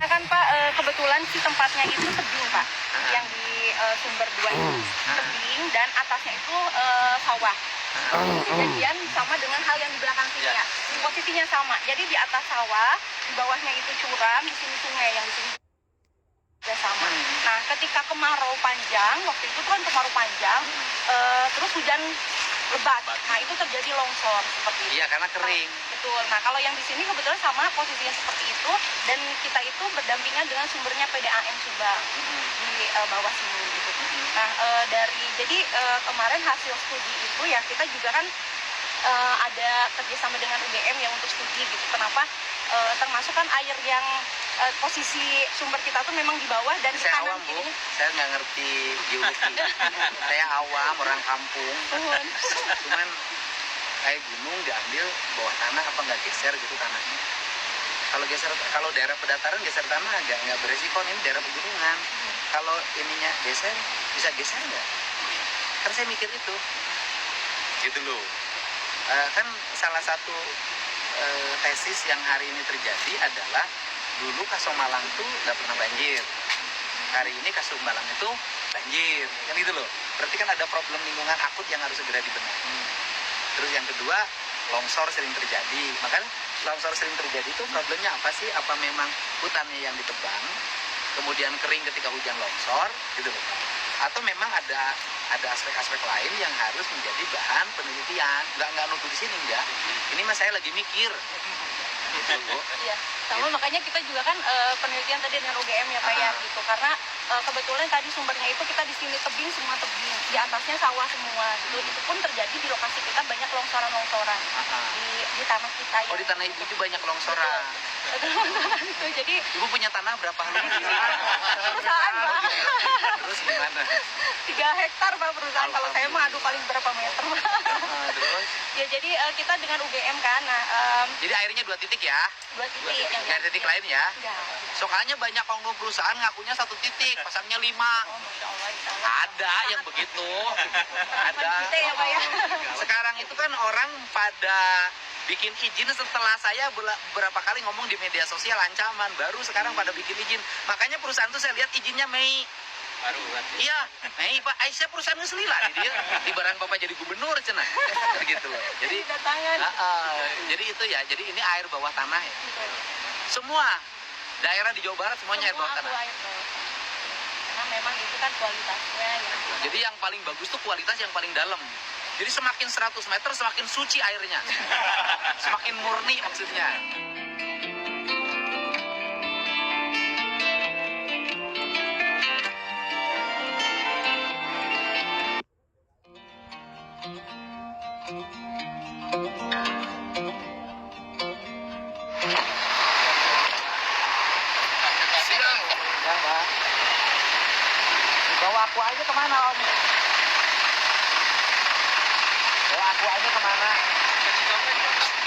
Nah kan Pak, kebetulan si tempatnya itu tebing Pak, yang di sumber 2 itu tebing dan atasnya itu sawah. Kejadian sama dengan hal yang di belakang sini ya, posisinya sama. Jadi di atas sawah, di bawahnya itu curam, di sini sungai, yang di sini juga sama. Nah ketika kemarau panjang, waktu itu kan kemarau panjang, terus hujan lebat. Nah itu terjadi longsor seperti itu. Iya, karena kering. Betul. Nah kalau yang di sini kebetulan sama posisinya seperti itu, dan kita itu berdampingan dengan sumbernya PDAM Subang di bawah sini gitu. Nah jadi kemarin hasil studi itu ya kita juga kan ada kerjasama dengan UGM ya untuk studi gitu. Kenapa? Termasuk kan air yang posisi sumber kita tuh memang di bawah dan Saya kanan awam, Bu. kirinya. Saya nggak ngerti geologi. Saya awam, orang kampung. Cuman kayak gunung diambil bawah tanah apa nggak geser gitu tanahnya. Kalau daerah pedataran geser tanah nggak beresiko. Ini daerah pegunungan. Kalau ininya geser, bisa geser nggak? Kan saya mikir itu. Gitu loh. Kan salah satu tesis yang hari ini terjadi adalah dulu Kasomalang tuh nggak pernah banjir. Hari ini Kasomalang itu banjir. Kan gitu loh. Berarti kan ada problem lingkungan akut yang harus segera dibenahi. Terus yang kedua, longsor sering terjadi. Makanya longsor sering terjadi itu problemnya apa sih? Apa memang hutannya yang ditebang, kemudian kering ketika hujan longsor, gitu loh. Atau memang ada aspek-aspek lain yang harus menjadi bahan penelitian. Nggak nuduh di sini, enggak. Ini mas saya lagi mikir. Gitu, Bu. Iya, sama gitu. Makanya kita juga kan penelitian tadi dengan UGM ya Pak ya gitu, karena kebetulan tadi sumbernya itu kita di sini tebing, semua tebing, di atasnya sawah semua gitu. Itu pun terjadi di lokasi kita banyak longsoran-longsoran di tanah kita ya. Oh, di tanah ibu itu banyak longsoran. Longsoran itu. Jadi Ibu punya tanah berapa luas? perusahaan Pak. Terus gimana? 3 hektar Pak perusahaan. Kalau saya mah aduh paling berapa meter Pak. Terus? Ya jadi kita dengan UGM kan, jadi airnya 2 titik ya? 2 titik. Nggak ada titik lain ya? Enggak. Soalnya banyak oknum perusahaan ngakunya 1 titik, pasangnya 5. Oh, Masya Allah. Ada yang begitu. Ada. Kita ya Pak ya. Sekarang itu kan orang pada bikin izin setelah saya beberapa kali ngomong di media sosial ancaman, baru sekarang pada bikin izin. Makanya perusahaan tuh saya lihat izinnya Mei. Baru berarti. Iya, Mei Pak Aisyah perusahaan ngeselila dia. Ibarat Bapak jadi gubernur cenah. Gitu loh. Jadi jadi itu ya, jadi ini air bawah tanah ya. Semua daerah di Jawa Barat semuanya air bawah tanah. Karena memang itu kan kualitasnya ya. Jadi yang paling bagus tuh kualitas yang paling dalam. Jadi semakin 100 meter semakin suci airnya. Semakin murni maksudnya. Siang, Mbak. Bawa aku aja kemana Om? Bawa aku aja kemana?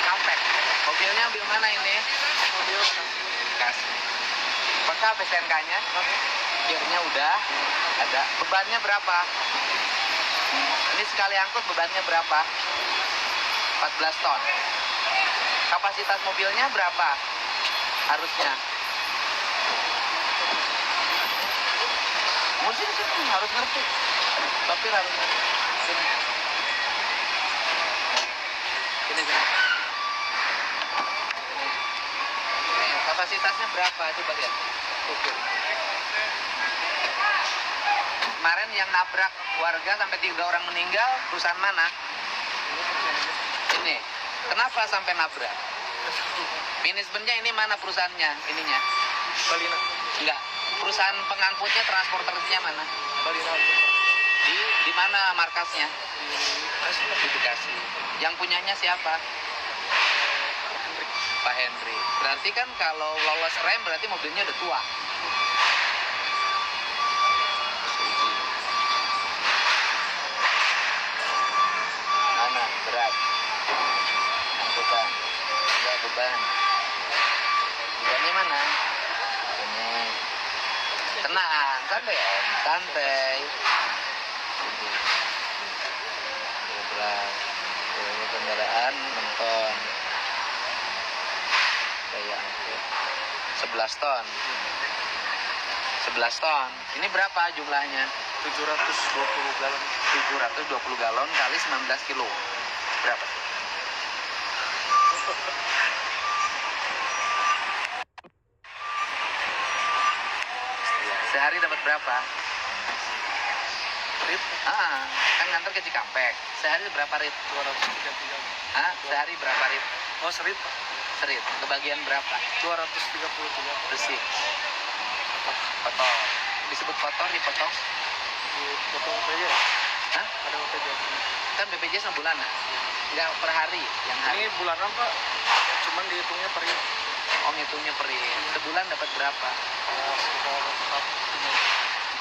Kampek. Mobilnya ambil mana ini? Mobil kasih. Bekal STNK-nya? Gearnya udah ada. Bebannya berapa? Ini sekali angkut bebannya berapa? 14 ton. Kapasitas mobilnya berapa? Harusnya. Musik sih harus ngerti. Tapi harus ngerti. Sini. Sini. Kapasitasnya berapa? Coba lihat. Ukur. Kemarin yang nabrak warga sampai 3 orang meninggal, perusahaan mana? Ini. Kenapa sampai nabrak? Manajemennya ini mana perusahaannya? Ininya. Balina. Enggak. Perusahaan pengangkutnya, transporternya mana? Balina. Di mana markasnya? Di Bekasi. Yang punyanya siapa? Pak Henry. Berarti kan kalau lolos rem berarti mobilnya udah tua. Mana? Berat. Angkutan. Enggak beban. Bebannya mana? Ini. Tenang, santai Om, santai. Ini kendaraan 6 ton. Daya angkut. 11 ton. 11 ton. Ini berapa jumlahnya? 720 galon. 720 galon kali 19 kilo. Berapa? Sehari dapat berapa? Rit Kan nganter ke Cikampek. Sehari berapa rit? 233. Sehari berapa rit? Oh, serit. Serit. Kebagian berapa? 233. Bersih. Kotor. Disebut kotor, dipotong. Potong saja. Hah? Ada BPJS. Kan BPJS bulanan. Enggak per hari, yang hari. Ini bulanan, Pak. Cuman dihitungnya per rit. Oh, ngitungnya per rit. Sebulan dapat berapa? Sekitar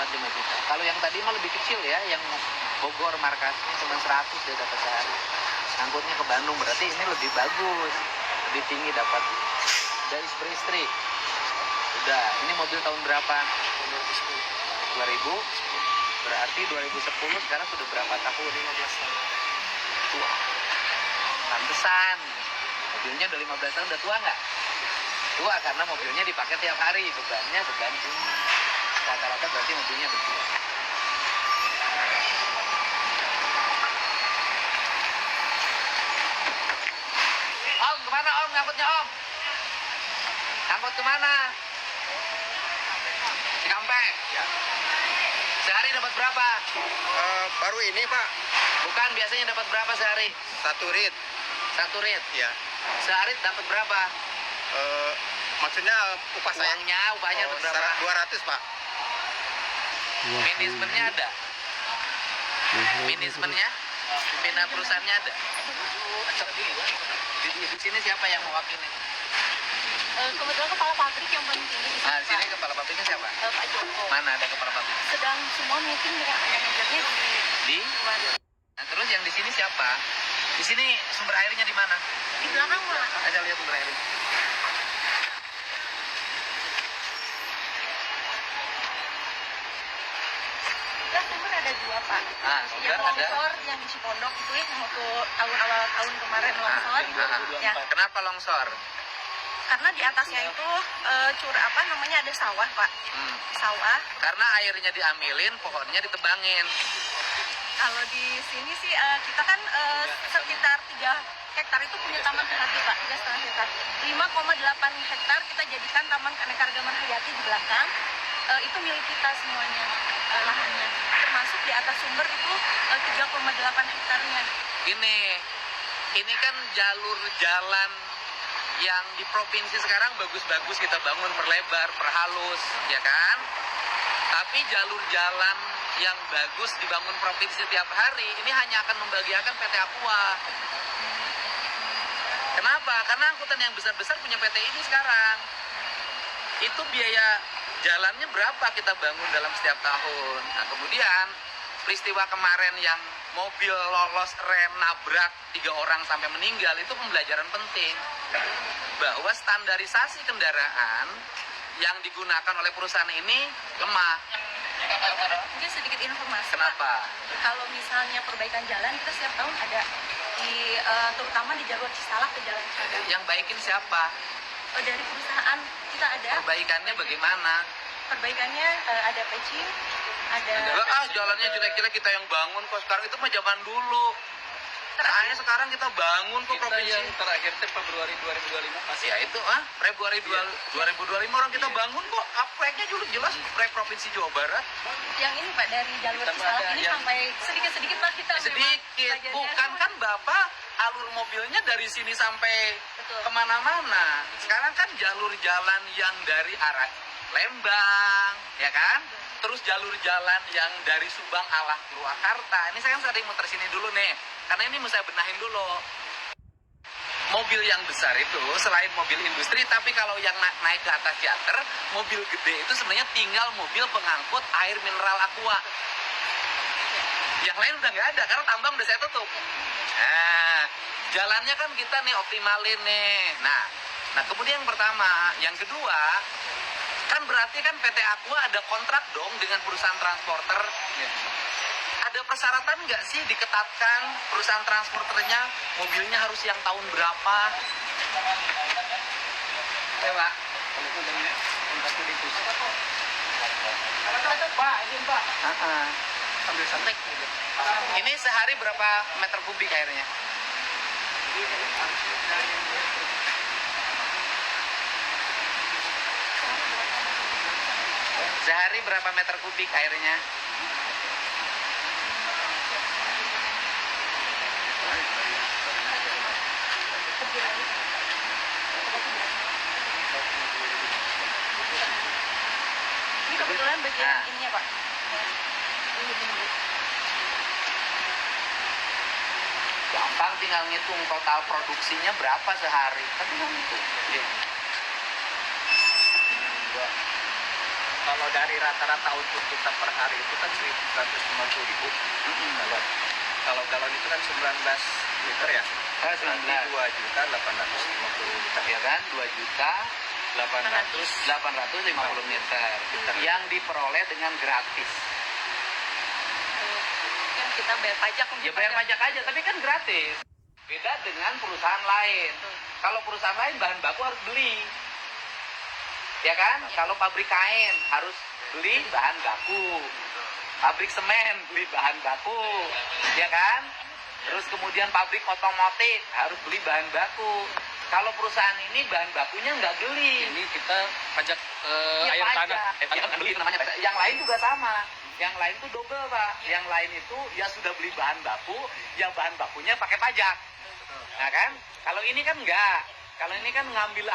45 juta. Kalau yang tadi mah lebih kecil ya, yang Bogor markasnya cuma 100 dia dapat sehari. Angkutnya ke Bandung, berarti ini lebih bagus, lebih tinggi dapat. Dari beristri. Udah, ini mobil tahun berapa? 2000. Berarti 2010 sekarang sudah berapa tahun? 15 tahun. Tua. Pantesan. Mobilnya udah 15 tahun, udah tua nggak? Tua karena mobilnya dipakai tiap hari, bebannya beban tinggi. Rata-rata berarti mobilnya bertua. Om, kemana Om? Ngangkutnya Om? Ngangkut kemana? Cikampek? Ya. Sehari dapat berapa? Baru ini, Pak. Bukan, biasanya dapat berapa sehari? 1 rit. 1 rit. Ya. Sehari dapat berapa? Maksudnya upah saya. Upahnya dapat berapa? 200, Pak. Manajemennya ada? Manajemennya? Pimpinan perusahaannya ada? Di sini siapa yang mewakili? Kebetulan kepala pabrik yang paling tinggi di Nah, di sini Pak. kepala pabriknya siapa? Pak Joko. Mana ada kepala pabrik? Sedang semua meeting dengan manajernya Di? luar. Nah, terus yang di sini siapa? Di sini sumber airnya di mana? Di belakang Pak. Aja lihat sumber airnya. Kita sumber ada 2 Pak. Ah, Yang sumber ada. longsor yang di Cipondok itu yang waktu awal tahun kemarin longsor. Ya, Kenapa longsor? karena di atasnya itu ada sawah Pak. Sawah. Karena airnya diambilin, pohonnya ditebangin. Kalau di sini sih kita kan sekitar 3 hektar itu punya taman hayati Pak, 3,5 hektar. 5,8 hektar kita jadikan taman keanekaragaman hayati di belakang. Itu milik kita semuanya lahannya. Termasuk di atas sumber itu 3,8 hektarnya. Ini kan jalur jalan yang di provinsi sekarang bagus-bagus kita bangun, perlebar, perhalus, ya kan? Tapi jalur jalan yang bagus dibangun provinsi tiap hari, ini hanya akan membahagiakan PT Aqua. Kenapa? Karena angkutan yang besar-besar punya PT ini sekarang. Itu biaya jalannya berapa kita bangun dalam setiap tahun. Nah, kemudian peristiwa kemarin yang mobil lolos rem nabrak 3 orang sampai meninggal itu pembelajaran penting bahwa standarisasi kendaraan yang digunakan oleh perusahaan ini lemah. Mungkin sedikit informasi. Kenapa? Kalau misalnya perbaikan jalan kita setiap tahun ada di terutama di jalur Cisalak ke Jalan Cagak. Yang baikin siapa? Dari perusahaan kita ada. Perbaikannya bagaimana? Perbaikannya ada patching, ada. Jalannya jelek-jelek kita yang bangun kok. Sekarang itu mah zaman dulu. Kayaknya sekarang kita bangun kok provinsi. Yang terakhir Februari 2025 masih. Ya itu Februari 2025 orang kita bangun kok. Proyeknya juga jelas proyek provinsi Jawa Barat. Yang ini Pak dari jalur Tambah Cisalak ada ini yang- sampai sedikit Pak kita. memang Sedikit. bagiannya. Bukan kan Bapak alur mobilnya dari sini sampai Betul. kemana-mana. Sekarang kan jalur jalan yang dari arah Lembang, ya kan? Terus jalur jalan yang dari Subang arah Purwakarta. Ini saya kan sering muter sini dulu nih, karena ini mau saya benahin dulu. Mobil yang besar itu selain mobil industri, tapi kalau yang naik ke atas teater, mobil gede itu sebenarnya tinggal mobil pengangkut air mineral Aqua. Yang lain udah nggak ada karena tambang udah saya tutup. Nah, jalannya kan kita nih optimalin nih. Nah kemudian yang pertama, yang kedua, kan berarti kan PT Aqua ada kontrak dong dengan perusahaan transporter. Ada persyaratan nggak sih diketatkan perusahaan transporternya mobilnya harus yang tahun berapa? Ya Pak. Kalau itu udah kontak itu. Pak, izin Pak. Sambil santai gitu. Ini sehari berapa meter kubik airnya? Sehari berapa meter kubik airnya? Ini kebetulan bagian Nah. ininya Pak. Ini. Gampang tinggal ngitung total produksinya berapa sehari. Kan tinggal ngitung. Iya. Kalau dari rata-rata output kita per hari itu kan 1.150.000 kalau galon itu kan 19 liter ya. 19. 2.850.000 Ya kan? 2.850.000 liter. Yang diperoleh dengan gratis. Kan kita bayar pajak untuk Ya bayar pajak aja, tapi kan gratis. Beda dengan perusahaan lain. Kalau perusahaan lain bahan baku harus beli. Ya kan? Kalau pabrik kain harus beli bahan baku. Pabrik semen beli bahan baku. Ya kan? Terus kemudian pabrik otomotif harus beli bahan baku. Kalau perusahaan ini bahan bakunya nggak beli. ini kita pajak Iya, air pajak. tanah. Ya, beli namanya pajak. Yang lain juga sama. Yang lain tuh double, Pak. Yang lain itu ya sudah beli bahan baku, yang bahan bakunya pakai pajak. Nah kan? Kalau ini kan enggak. Kalau ini kan ngambil air